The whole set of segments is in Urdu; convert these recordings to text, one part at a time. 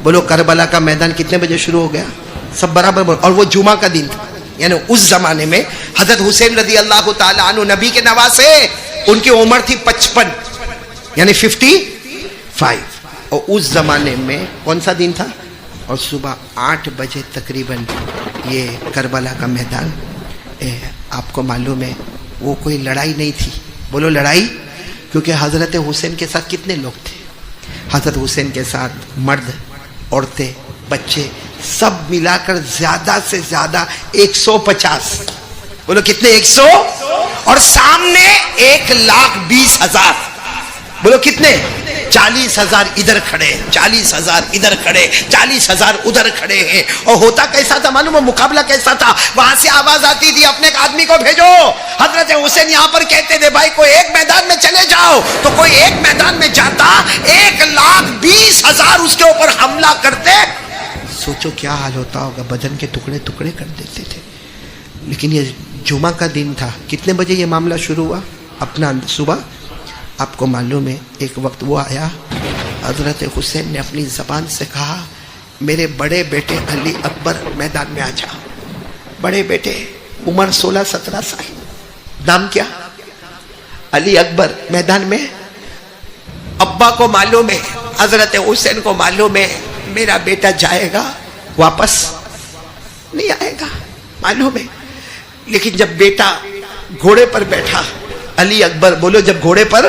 بولو کربلا کا میدان کتنے بجے شروع ہو گیا؟ سب برابر بولو. اور وہ جمعہ کا دن تھا. یعنی اس زمانے میں حضرت حسین رضی اللہ تعالی عنہ نبی کے نواسے، ان کی عمر تھی 55 یعنی 55. اور اس زمانے میں کون سا دن تھا؟ اور صبح 8 بجے تقریباً یہ کربلا کا میدان. آپ کو معلوم ہے وہ کوئی لڑائی نہیں تھی. بولو لڑائی. کیونکہ حضرت حسین کے ساتھ کتنے لوگ تھے؟ حضرت حسین کے ساتھ مرد، عورتیں، بچے سب ملا کر زیادہ سے زیادہ 150. بولو کتنے؟ 100. اور سامنے 1,20,000. بولو کتنے؟ 40,000 ادھر کھڑے، 40,000 ادھر کھڑے، 40,000 ادھر کھڑے ہیں. اور ہوتا کیسا تھا معلوم ہے؟ مقابلہ کیسا تھا؟ وہاں سے آواز آتی تھی اپنے ایک آدمی کو بھیجو. حضرت حسین یہاں پر کہتے تھے بھائی کوئی ایک میدان میں چلے جاؤ. تو کوئی ایک میدان میں جاتا، 1,20,000 اس کے اوپر حملہ کرتے. سوچو کیا حال ہوتا ہوگا. بدن کے ٹکڑے ٹکڑے کر دیتے تھے. لیکن یہ جمعہ کا دن تھا. کتنے بجے یہ معاملہ شروع ہوا؟ اپنا صبح. آپ کو معلوم ہے ایک وقت وہ آیا، حضرت حسین نے اپنی زبان سے کہا میرے بڑے بیٹے علی اکبر میدان میں آ جا. بڑے بیٹے عمر 16-17 سال، نام کیا؟ علی اکبر میدان میں. ابا کو معلوم ہے، حضرت حسین کو معلوم ہے میرا بیٹا جائے گا واپس نہیں آئے گا، معلوم ہے. لیکن جب بیٹا گھوڑے پر بیٹھا، علی اکبر بولو جب گھوڑے پر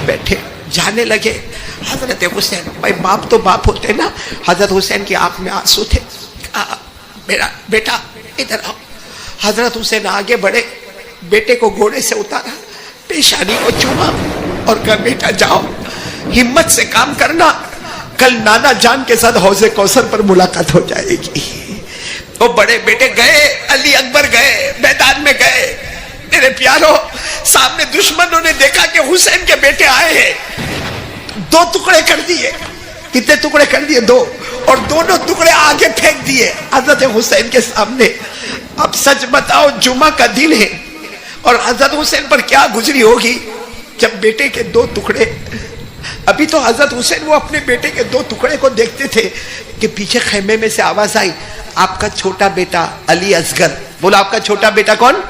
بیٹھے جانے لگے، حضرت حسین، بھائی باپ تو باپ ہوتے نا. حضرت حسین کی آنکھ میں آنسو تھے. کہا میرا بیٹا ادھر آؤ. حضرت حسین آگے بڑھے، بیٹے کو گھوڑے سے اتارا، پیشانی کو چوما اور کہا بیٹا جاؤ، ہمت سے کام کرنا، کل نانا جان کے ساتھ حوض کوثر پر ملاقات ہو جائے گی. وہ بڑے بیٹے گئے، علی اکبر گئے، میدان میں گئے. میرے پیارو، سامنے دشمنوں نے دیکھا کہ حسین کے بیٹے آئے ہیں، 2 ٹکڑے کر دیے. کتنے ٹکڑے کر دیے؟ 2. اور دونوں ٹکڑے آگے پھینک دیے حضرت حسین کے سامنے. اب سچ بتاؤ جمعہ کا دن ہے اور حضرت حسین پر کیا گزری ہوگی جب بیٹے کے 2 ٹکڑے. ابھی تو حضرت حسین وہ اپنے بیٹے کے 2 ٹکڑے کو دیکھتے تھے کہ پیچھے خیمے میں سے آواز آئی آپ کا چھوٹا بیٹا علی اصغر. بولا آپ کا چھوٹا بیٹا کون؟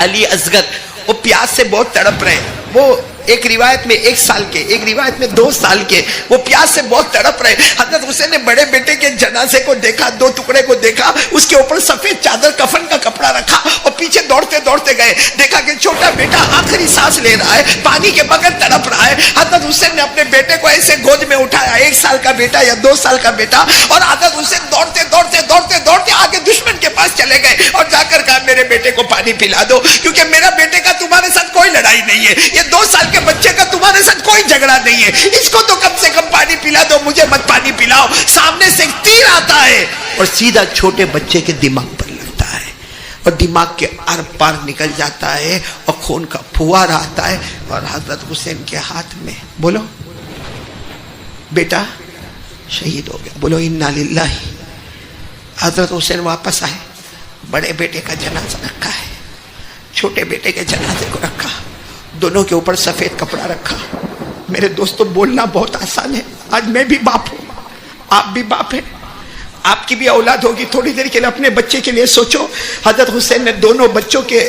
علی اصغر. وہ پیاس سے بہت تڑپ رہے. وہ ایک روایت میں 1 سال کے، ایک روایت میں 2 سال کے، وہ پیاس سے بہت تڑپ رہے. حضرت حسین نے بڑے بیٹے کے جنازے کو دیکھا، 2 ٹکڑے کو دیکھا، اس کے اوپر سفید چادر کفن کا کپڑا رکھا اور پیچھے دوڑتے دوڑتے گئے. دیکھا کہ چھوٹا بیٹا آخری سانس لے رہا ہے، پانی کے بغیر تڑپ رہا ہے. حضرت حسین نے اپنے بیٹے کو ایسے گود میں اٹھایا، 1 سال کا بیٹا یا 2 سال کا بیٹا. اور حضرت حسین دوڑتے دوڑتے دوڑتے دوڑتے آگے دشمن کے پاس چلے گئے اور جا کر کہا میرے بیٹے کو پانی پلا دو، کیونکہ میرا بیٹے کا تمہارے ساتھ کوئی لڑائی نہیں ہے، یہ 2 سال کے بچے کا تمہارے ساتھ کوئی جھگڑا نہیں ہے، اس کو تو کم سے کم پانی پلا دو، مجھے مت پانی پلاؤ. سامنے سے ایک تیر آتا ہے اور سیدھا چھوٹے بچے کے دماغ پر لگتا ہے اور دماغ کے ار پار نکل جاتا ہے اور خون کا پھوار آتا ہے اور حضرت حسین کے ہاتھ میں. بولو بیٹا شہید ہو گیا. بولو انا للہ. حضرت حسین واپس آئے، بڑے بیٹے کا جنازہ رکھا ہے، چھوٹے بیٹے کے جنازے کو رکھا، دونوں کے اوپر سفید کپڑا رکھا. میرے دوستوں بولنا بہت آسان ہے. آج میں بھی باپ ہوں، آپ بھی باپ ہیں، آپ کی بھی اولاد ہوگی. تھوڑی دیر کے لیے اپنے بچے کے لیے سوچو. حضرت حسین نے دونوں بچوں کے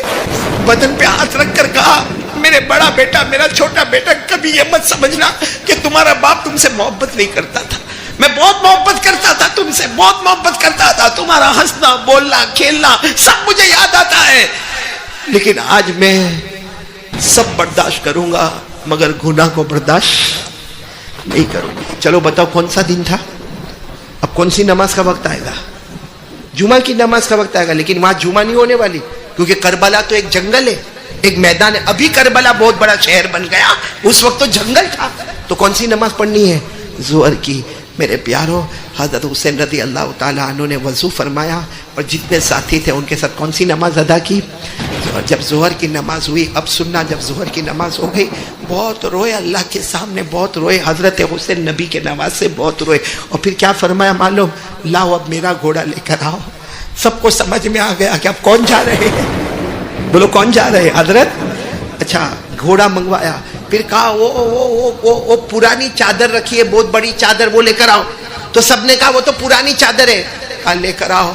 بدن پہ ہاتھ رکھ کر کہا میرے بڑا بیٹا، میرا چھوٹا بیٹا، کبھی یہ مت سمجھنا کہ تمہارا باپ تم سے محبت نہیں کرتا تھا. میں بہت محبت کرتا تھا تم سے، بہت محبت کرتا تھا. تمہارا ہنسنا، بولنا، کھیلنا سب مجھے یاد آتا ہے. لیکن آج میں سب برداشت کروں گا مگر گناہ کو برداشت نہیں کروں گا. چلو بتاؤ کون سا دن تھا؟ اب کون سی نماز کا وقت آئے گا؟ جمعہ کی نماز کا وقت آئے گا. لیکن وہاں جمعہ نہیں ہونے والی، کیونکہ کربلا تو ایک جنگل ہے، ایک میدان ہے. ابھی کربلا بہت بڑا شہر بن گیا، اس وقت تو جنگل تھا. تو کون سی نماز پڑھنی ہے؟ ظہر کی. میرے پیارو، حضرت حسین رضی اللہ تعالیٰ عنہ نے وضو فرمایا اور جتنے ساتھی تھے ان کے ساتھ کون سی نماز ادا کی؟ جب ظہر کی نماز ہوئی. اب سننا، جب ظہر کی نماز ہو گئی بہت روئے اللہ کے سامنے، بہت روئے. حضرت حسین نبی کے نواز سے بہت روئے. اور پھر کیا فرمایا معلوم؟ لاؤ اب میرا گھوڑا لے کر آؤ. سب کو سمجھ میں آ گیا کہ اب کون جا رہے ہیں. بولو کون جا رہے ہیں؟ حضرت. اچھا گھوڑا منگوایا. پھر کہا وہ پرانی چادر رکھی ہے، بہت بڑی چادر، وہ لے کر آؤ. تو سب نے کہا وہ تو پرانی چادر ہے. کہا لے کر آؤ.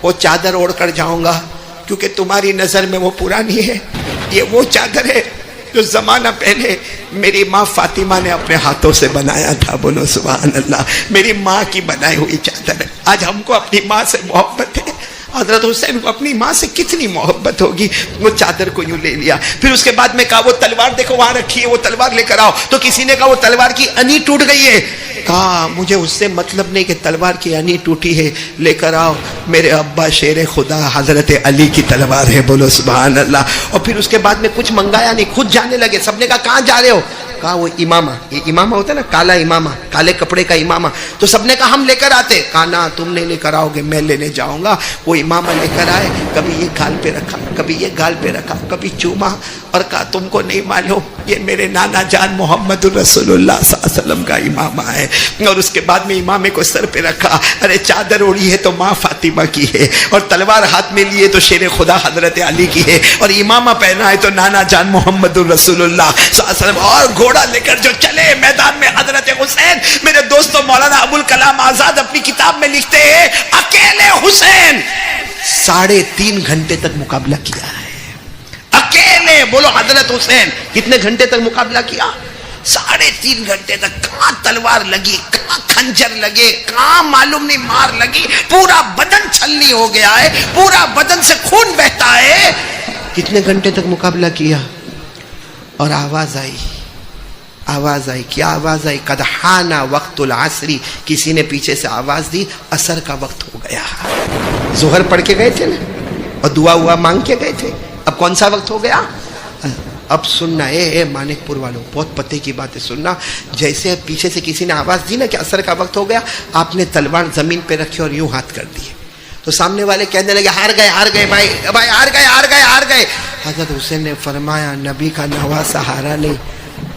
وہ چادر اوڑھ کر جاؤں گا کیونکہ تمہاری نظر میں وہ پرانی ہے. یہ وہ چادر ہے جو زمانہ پہلے میری ماں فاطمہ نے اپنے ہاتھوں سے بنایا تھا. بولو سبحان اللہ. میری ماں کی بنائی ہوئی چادر ہے. آج ہم کو اپنی ماں سے محبت ہے. حضرت حسین کو اپنی ماں سے کتنی محبت ہوگی. وہ چادر کو یوں لے لیا. پھر اس کے بعد میں کہا وہ تلوار دیکھو وہاں رکھی ہے, وہ تلوار لے کر آؤ. تو کسی نے کہا وہ تلوار کی انی ٹوٹ گئی ہے. کہا مجھے اس سے مطلب نہیں کہ تلوار کی انی ٹوٹی ہے, لے کر آؤ. میرے ابا شیر خدا حضرت علی کی تلوار ہے. بولو سبحان اللہ. اور پھر اس کے بعد میں کچھ منگایا نہیں, خود جانے لگے. سب نے کہا کہاں جا رہے ہو؟ کہا وہ امامہ, یہ امامہ ہوتا ہے نا, کالا امامہ, کالے کپڑے کا امامہ. تو سب نے کہا ہم لے کر آتے. کہا نہ تم نہیں لے کر آؤ گے, میں لینے جاؤں گا. وہ امامہ لے کر آئے. کبھی یہ گال پہ رکھا, کبھی یہ گال پہ رکھا, کبھی چوما, اور کہا تم کو نہیں معلوم یہ میرے نانا جان محمد الرسول اللہ صلی اللہ علیہ وسلم کا امامہ ہے. اور اس کے بعد میں امامے کو سر پہ رکھا. ارے چادر اوڑھی ہے تو ماں فاطمہ کی ہے, اور تلوار ہاتھ میں لیے تو شیر خدا حضرت علی کی ہے, اور امامہ پہنا ہے تو نانا جان محمد الرسول اللہ صلی اللہ علیہ وسلم. اور گھوڑا لے کر جو چلے میدان میں حضرت حسین. میرے دوستوں مولانا ابوالکلام آزاد اپنی کتاب میں لکھتے ہیں اکیلے حسین 3.5 گھنٹے تک مقابلہ کیا ہے. اکیلے. بولو حضرت حسین کتنے گھنٹے تک مقابلہ کیا؟ 3.5 گھنٹے تک. کہاں تلوار لگی, کہاں خنجر لگے, کہاں معلوم نہیں مار لگی. پورا بدن چھلنی ہو گیا ہے, پورا بدن سے خون بہتا ہے. کتنے گھنٹے تک مقابلہ کیا؟ اور آواز آئی. آواز آئی. کیا آواز آئی؟ قد حان وقت العصری. کسی نے پیچھے سے آواز دی عصر کا وقت ہو گیا. ظہر پڑھ کے گئے تھے نا, اور دعا ہوا مانگ کے گئے تھے. اب کون سا وقت ہو گیا؟ اب سننا اے مانک پور والوں, بہت پتے کی باتیں سننا. جیسے پیچھے سے کسی نے آواز دی نا کہ عصر کا وقت ہو گیا, آپ نے تلوار زمین پہ رکھی اور یوں ہاتھ کر دیے. تو سامنے والے کہنے لگے ہار گئے, ہار گئے بھائی, بھائی ہار گئے, ہار گئے, ہار گئے. حضرت حسین نے فرمایا نبی کا نواسا ہارا نہیں,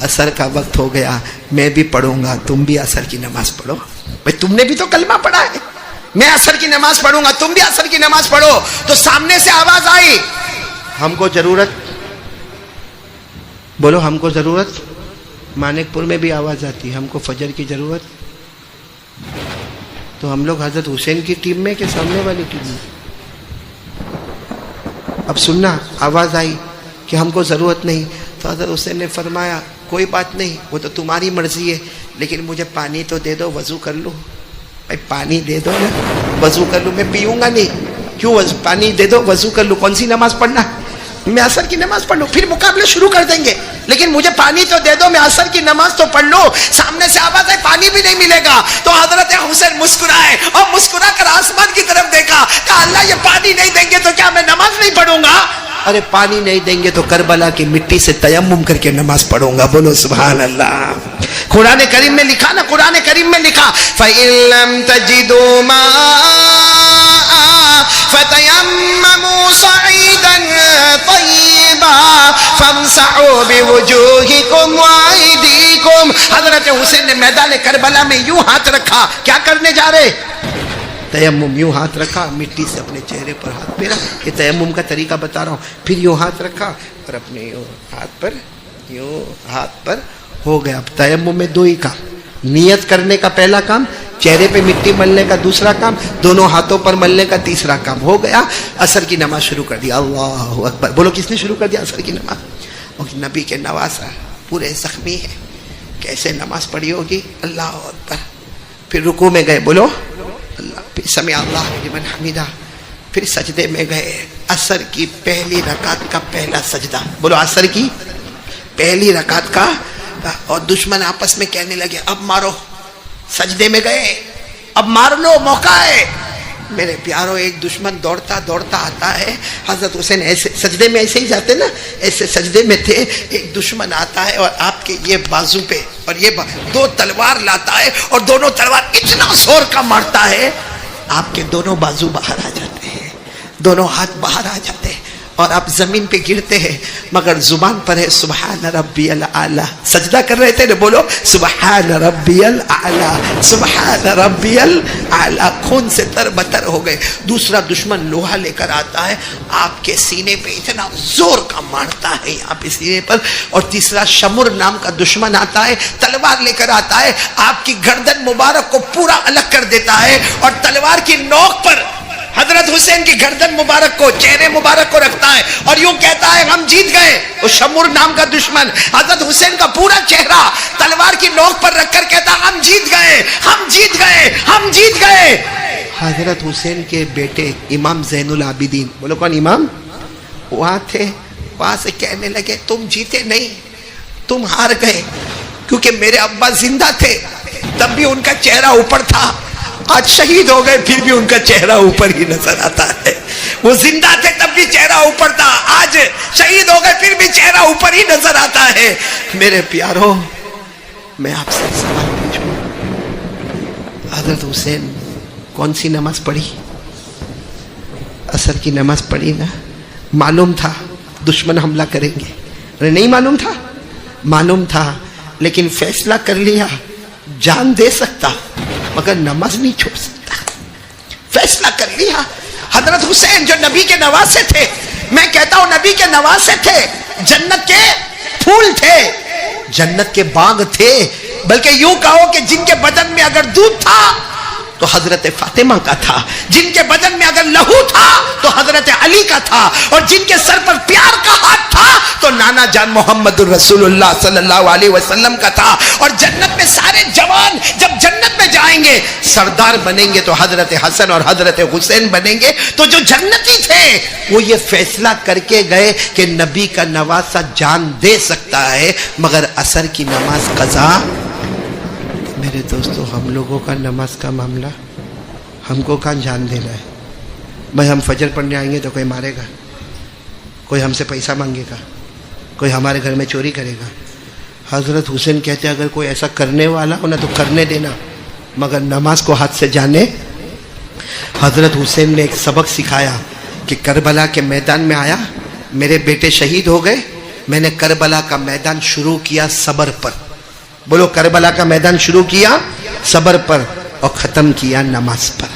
عصر کا وقت ہو گیا, میں بھی پڑھوں گا, تم بھی عصر کی نماز پڑھو. بھائی تم نے بھی تو کلمہ پڑھا ہے, میں عصر کی نماز پڑھوں گا, تم بھی عصر کی نماز پڑھو. تو سامنے سے آواز آئی ہم کو ضرورت, بولو ہم کو ضرورت. مانک پور میں بھی آواز آتی ہم کو فجر کی ضرورت. تو ہم لوگ حضرت حسین کی ٹیم میں کہ سامنے والی ٹیم میں؟ اب سننا, آواز آئی کہ ہم کو ضرورت نہیں. تو حضرت حسین نے فرمایا کوئی بات نہیں, وہ تو تمہاری مرضی ہے, لیکن مجھے پانی تو دے دو, وضو کر لوں. بھائی پانی دے دو نا, وضو کر لوں. میں پیوں گا نہیں, کیوں؟ پانی دے دو, وضو کر لوں. کون سی نماز پڑھنا؟ میں عصر کی نماز پڑھ لوں, پھر مقابلے شروع کر دیں گے, لیکن مجھے پانی تو دے دو, میں عصر کی نماز تو پڑھ لوں. سامنے سے آواز ہے پانی بھی نہیں ملے گا. تو حضرت حسین مسکرائے, اور مسکرا کر آسمان کی طرف دیکھا. کہا اللہ یہ پانی نہیں دیں گے تو کیا میں نماز نہیں پڑھوں گا؟ ارے پانی نہیں دیں گے تو کربلا کی مٹی سے تیمم کر کے نماز پڑھوں گا. بولو سبحان اللہ. قرآن کریم میں لکھا نا, قرآن کریم میں لکھا فَإِن لَمْ تَجِدُوا مَاءً فَتَيَمَّمُوا صَعِيدًا طَيِّبًا فَامْسَحُوا بِوُجُوهِكُمْ وَأَيْدِيكُمْ. حضرت حسین نے میدان کربلا میں یوں ہاتھ رکھا. کیا کرنے جا رہے؟ تیمم. یوں ہاتھ رکھا, مٹی سے اپنے چہرے پر ہاتھ پھیرا. یہ تیمم کا طریقہ بتا رہا ہوں. پھر یوں ہاتھ رکھا اور اپنے یوں ہاتھ پر, یوں ہاتھ پر ہو گیا. اب تیمم میں 2 ہی کام, نیت کرنے کا پہلا کام, چہرے پہ مٹی ملنے کا دوسرا کام, دونوں ہاتھوں پر ملنے کا تیسرا کام. ہو گیا. عصر کی نماز شروع کر دیا. اللہ اکبر. بولو کس نے شروع کر دیا عصر کی نماز؟ اور نبی کے نواسا پورے زخمی ہے, کیسے نماز پڑھی ہوگی. اللہ اکبر. پھر رکوع میں گئے, بولو اللہ, پھر سمع اللہ لمن حمیدہ, پھر سجدے میں گئے. عصر کی پہلی رکعت کا پہلا سجدہ. بولو عصر کی پہلی رکعت کا. اور دشمن آپس میں کہنے لگے اب مارو. سجدے میں گئے, اب مار لو, موقع ہے. میرے پیاروں, ایک دشمن دوڑتا دوڑتا آتا ہے. حضرت حسین ایسے سجدے میں ایسے ہی جاتے نا, ایسے سجدے میں تھے. ایک دشمن آتا ہے اور آپ کے یہ بازو پہ اور یہ 2 تلوار لاتا ہے, اور دونوں تلوار اتنا زور کا مارتا ہے آپ کے دونوں بازو باہر آ جاتے ہیں, دونوں ہاتھ باہر آ جاتے ہیں. اور آپ زمین پہ گرتے ہیں مگر زبان پر ہے سبحان ربی الاعلی. سجدہ کر رہے تھے نا, بولو سبحان ربی الاعلی, سبحان ربی الاعلی. خون سے تر بتر ہو گئے. دوسرا دشمن لوہا لے کر آتا ہے, آپ کے سینے پہ اتنا زور کا مارتا ہے یہاں پہ سینے پر. اور تیسرا شمر نام کا دشمن آتا ہے, تلوار لے کر آتا ہے, آپ کی گردن مبارک کو پورا الگ کر دیتا ہے اور تلوار کی نوک پر حضرت حسین کی گردن مبارک کو, چہرے مبارک کو رکھتا ہے اور یوں کہتا ہے ہم جیت گئے. وہ شمر نام کا دشمن حضرت حسین کا پورا چہرہ تلوار کی نوک پر رکھ کر کہتا ہم جیت گئے, ہم جیت گئے, ہم جیت گئے. حضرت حسین کے بیٹے امام زین العابدین, بولو کون امام, وہاں تھے. وہاں سے کہنے لگے تم جیتے نہیں, تم ہار گئے, کیونکہ میرے ابا زندہ تھے تب بھی ان کا چہرہ اوپر تھا, آج شہید ہو گئے پھر بھی ان کا چہرہ اوپر ہی نظر آتا ہے. وہ زندہ تھے تب بھی چہرہ اوپر تھا, آج شہید ہو گئے پھر بھی چہرہ اوپر ہی نظر آتا ہے. میرے پیاروں, میں آپ سے سوال پوچھوں, حضرت حسین کون سی نماز پڑھی؟ عصر کی نماز پڑھی نا. معلوم تھا دشمن حملہ کریں گے, نہیں معلوم تھا؟ معلوم تھا, لیکن فیصلہ کر لیا جان دے سکتا مگر نماز نہیں چھوڑ سکتا. فیصلہ کر لیا. حضرت حسین جو نبی کے نواسے تھے, میں کہتا ہوں نبی کے نواسے تھے, جنت کے پھول تھے, جنت کے باغ تھے, بلکہ یوں کہو کہ جن کے بدن میں اگر دودھ تھا تو حضرت فاطمہ کا تھا, جن کے بدن میں اگر لہو تھا تو حضرت علی کا تھا, اور جن کے سر پر پیار کا ہاتھ تھا تو نانا جان محمد الرسول اللہ صلی اللہ علیہ وسلم کا تھا. اور جنت میں سارے جوان جب جنت میں جائیں گے سردار بنیں گے تو حضرت حسن اور حضرت حسین بنیں گے. تو جو جنتی تھے وہ یہ فیصلہ کر کے گئے کہ نبی کا نواسا جان دے سکتا ہے مگر عصر کی نماز قضا. میرے دوستو, ہم لوگوں کا نماز کا معاملہ ہم کو کہاں جان دینا ہے. بھائی ہم فجر پڑھنے آئیں گے تو کوئی مارے گا, کوئی ہم سے پیسہ مانگے گا, کوئی ہمارے گھر میں چوری کرے گا. حضرت حسین کہتے ہیں اگر کوئی ایسا کرنے والا ہو نا تو کرنے دینا مگر نماز کو ہاتھ سے جانے. حضرت حسین نے ایک سبق سکھایا کہ کربلا کے میدان میں آیا, میرے بیٹے شہید ہو گئے, میں نے کربلا کا میدان شروع کیا صبر پر. بولو کربلا کا میدان شروع کیا صبر پر اور ختم کیا نماز پر.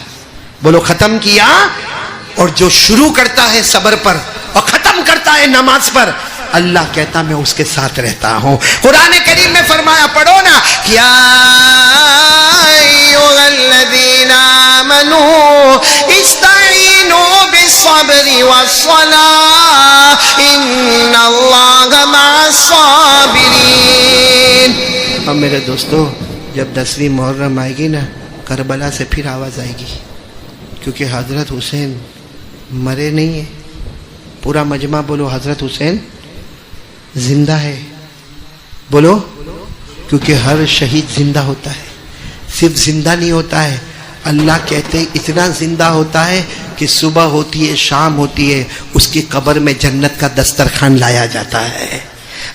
بولو ختم کیا. اور جو شروع کرتا ہے صبر پر اور ختم کرتا ہے نماز پر, اللہ کہتا میں اس کے ساتھ رہتا ہوں. قرآن کریم میں فرمایا, پڑھو نا, یا ایھا الذین آمنوا استعینوا بالصبر والصلاۃ ان اللہ مع الصابرین. اور میرے دوستو, جب 10ویں محرم آئے گی نا, کربلا سے پھر آواز آئے گی, کیونکہ حضرت حسین مرے نہیں ہیں. پورا مجمع بولو حضرت حسین زندہ ہے. بولو, کیونکہ ہر شہید زندہ ہوتا ہے, صرف زندہ نہیں ہوتا ہے, اللہ کہتے اتنا زندہ ہوتا ہے کہ صبح ہوتی ہے شام ہوتی ہے اس کی قبر میں جنت کا دسترخوان لایا جاتا ہے.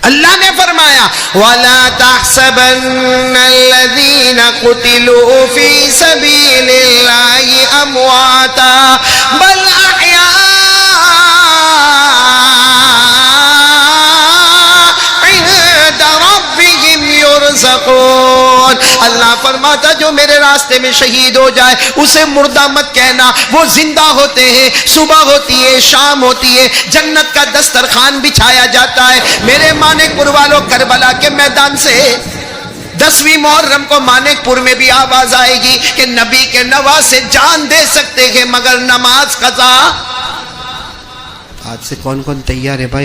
اللہ نے فرمایا وَلَا تَحْسَبَنَّ الَّذِينَ قُتِلُوا فِي سَبِيلِ اللَّهِ أَمْوَاتًا بَلْ أَحْيَاءٌ عِندَ رَبِّهِمْ يُرْزَقُونَ. اللہ فرماتا جو میرے راستے میں شہید ہو جائے اسے مردہ مت کہنا, وہ زندہ ہوتے ہیں, صبح ہوتی ہے شام ہوتی ہے, جنت کا دسترخوان بچھایا جاتا ہے. میرے مانک پور والوں, کربلا کے میدان سے 10ویں محرم کو مانک پور میں بھی آواز آئے گی کہ نبی کے نواسے جان دے سکتے ہیں مگر نماز قضا. آج سے کون کون تیار ہے بھائی؟